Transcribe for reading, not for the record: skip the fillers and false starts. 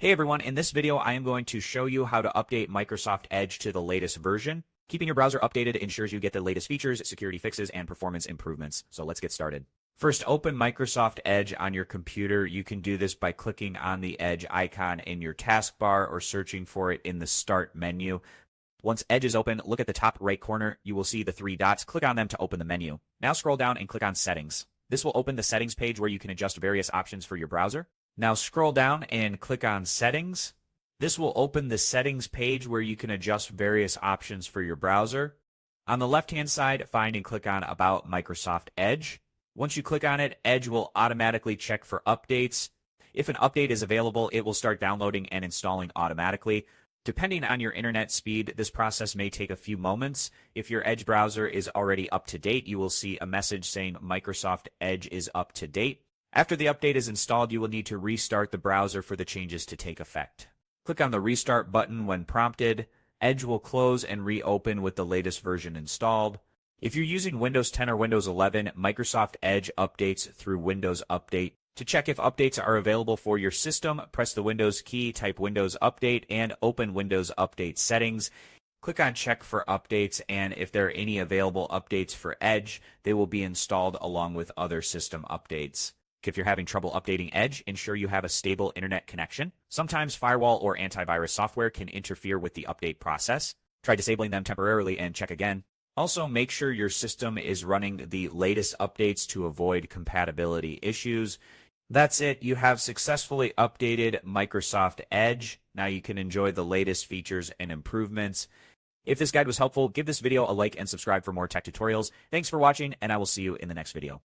Hey everyone, in this video I am going to show you how to update Microsoft Edge to the latest version. Keeping your browser updated ensures you get the latest features, security fixes, and performance improvements. So let's get started. First, open Microsoft Edge on your computer. You can do this by clicking on the Edge icon in your taskbar or searching for it in the Start menu. Once Edge is open, look at the top right corner. You will see the three dots. Click on them to open the menu. Now scroll down and click on Settings. This will open the settings page where you can adjust various options for your browser. Now scroll down and click on Settings. This will open the settings page where you can adjust various options for your browser. On the left-hand side, find and click on About Microsoft Edge. Once you click on it, Edge will automatically check for updates. If an update is available, it will start downloading and installing automatically. Depending on your internet speed, this process may take a few moments. If your Edge browser is already up to date, you will see a message saying Microsoft Edge is up to date. After the update is installed, you will need to restart the browser for the changes to take effect. Click on the Restart button when prompted. Edge will close and reopen with the latest version installed. If you're using Windows 10 or Windows 11, Microsoft Edge updates through Windows Update. To check if updates are available for your system, press the Windows key, type Windows Update, and open Windows Update Settings. Click on Check for Updates, and if there are any available updates for Edge, they will be installed along with other system updates. If you're having trouble updating Edge, ensure you have a stable internet connection. Sometimes firewall or antivirus software can interfere with the update process. Try disabling them temporarily and check again. Also, make sure your system is running the latest updates to avoid compatibility issues. That's it. You have successfully updated Microsoft Edge. Now you can enjoy the latest features and improvements. If this guide was helpful, give this video a like and subscribe for more tech tutorials. Thanks for watching, and I will see you in the next video.